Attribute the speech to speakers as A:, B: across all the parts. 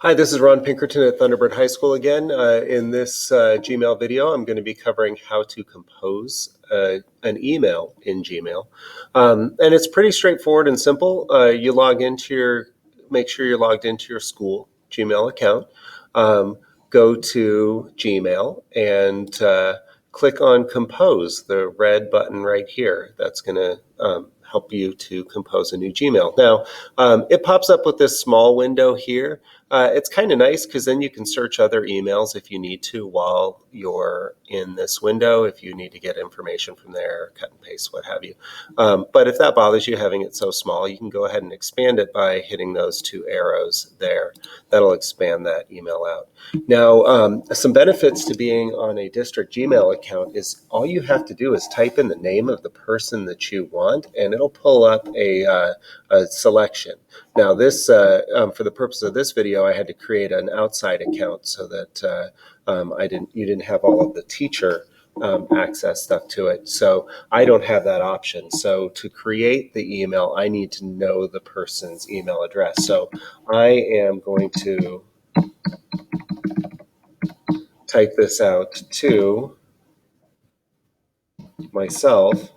A: Hi, this is Ron Pinkerton at Thunderbird High School again. In this Gmail video, I'm going to be covering how to compose an email in Gmail. And it's pretty straightforward and simple. Make sure you're logged into your school Gmail account. Um, Go to Gmail and click on Compose, the red button right here. That's going to help you to compose a new Gmail. Now, it pops up with this small window here. It's kind of nice because then you can search other emails if you need to while you're in this window, if you need to get information from there, cut and paste, what have you. But if that bothers you, having it so small, you can go ahead and expand it by hitting those two arrows there. That'll expand that email out. Now, some benefits to being on a district Gmail account is all you have to do is type in the name of the person that you want, and it'll pull up a selection. Now, this for the purpose of this video, I had to create an outside account so that you didn't have all of the teacher access stuff to it. So I don't have that option. So to create the email, I need to know the person's email address. So I am going to type this out to myself.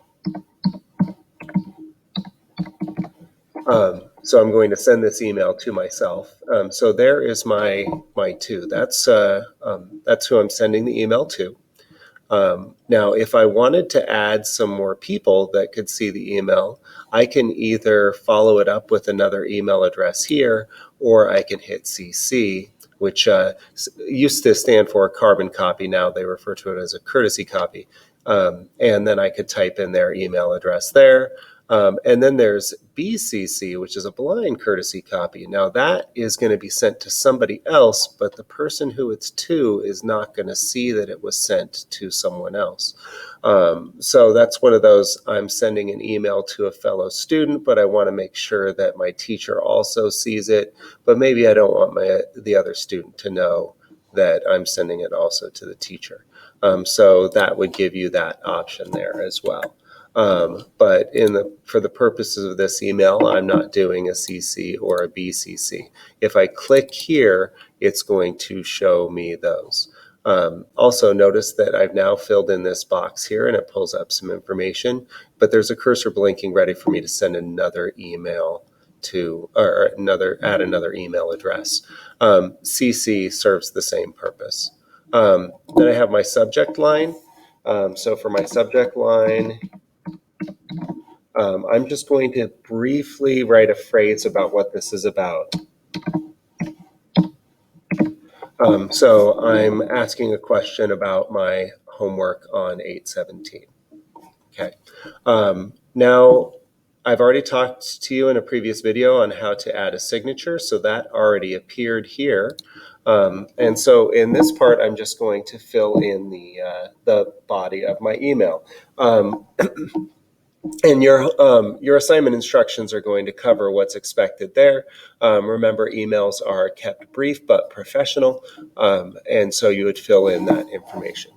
A: So I'm going to send this email to myself. So there is my two. That's who I'm sending the email to. Now, if I wanted to add some more people that could see the email, I can either follow it up with another email address here, or I can hit CC, which used to stand for a carbon copy. Now they refer to it as a courtesy copy. And then I could type in their email address there. And then there's BCC, which is a blind courtesy copy. Now that is going to be sent to somebody else, but the person who it's to is not going to see that it was sent to someone else. So that's one of those, I'm sending an email to a fellow student, but I want to make sure that my teacher also sees it, but maybe I don't want the other student to know that I'm sending it also to the teacher. So that would give you that option there as well. But for the purposes of this email, I'm not doing a CC or a BCC. If I click here, it's going to show me those. Also notice that I've now filled in this box here and it pulls up some information, but there's a cursor blinking ready for me to send another email add another email address. CC serves the same purpose. Then I have my subject line. So for my subject line, I'm just going to briefly write a phrase about what this is about. So I'm asking a question about my homework on 8/17. Okay. Now, I've already talked to you in a previous video on how to add a signature, so that already appeared here. And so in this part, I'm just going to fill in the body of my email. And your assignment instructions are going to cover what's expected there. Remember, emails are kept brief but professional, and so you would fill in that information.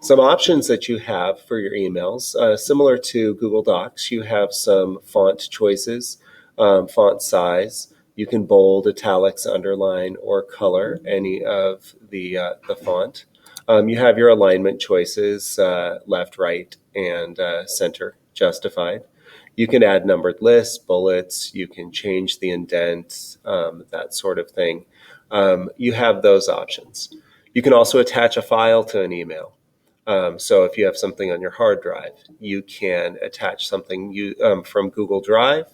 A: Some options that you have for your emails, similar to Google Docs, you have some font choices, font size. You can bold, italics, underline, or color any of the font. You have your alignment choices, left, right, and center justified. You can add numbered lists, bullets, you can change the indent, that sort of thing. You have those options. You can also attach a file to an email. So if you have something on your hard drive, you can attach something from Google Drive.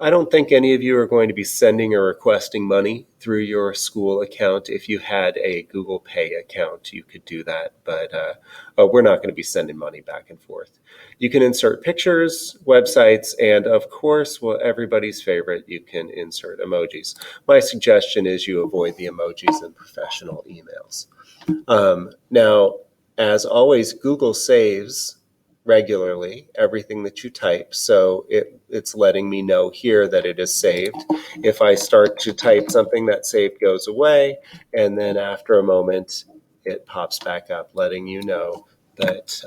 A: I don't think any of you are going to be sending or requesting money through your school account. If you had a Google Pay account, you could do that, but we're not going to be sending money back and forth. You can insert pictures, websites, and of course, well, everybody's favorite, you can insert emojis. My suggestion is you avoid the emojis in professional emails. Now, as always, Google saves regularly everything that you type, so it's letting me know here that it is saved. If I start to type something, that save goes away, and then after a moment, it pops back up, letting you know that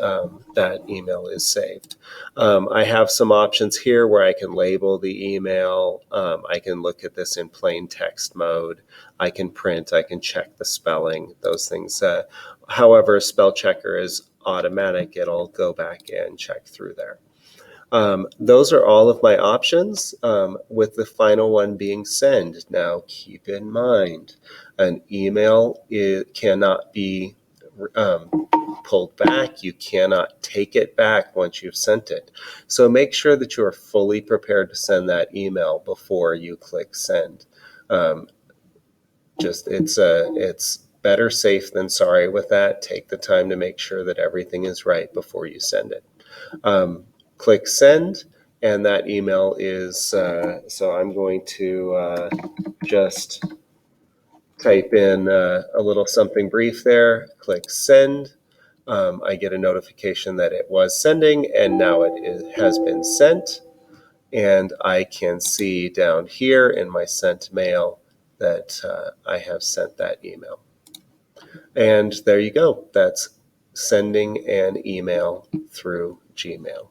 A: that email is saved. I have some options here where I can label the email. I can look at this in plain text mode. I can print. I can check the spelling, those things. However, spell checker is automatic. It'll go back and check through there. Those are all of my options, with the final one being send. Now, keep in mind, an email cannot be pulled back. You cannot take it back once you've sent it. So make sure that you are fully prepared to send that email before you click send. It's better safe than sorry with that. Take the time to make sure that everything is right before you send it. Click send, and that email is, so I'm going to just type in a little something brief there, click send. I get a notification that it was sending, and now has been sent. And I can see down here in my sent mail that I have sent that email. And there you go. That's sending an email through Gmail.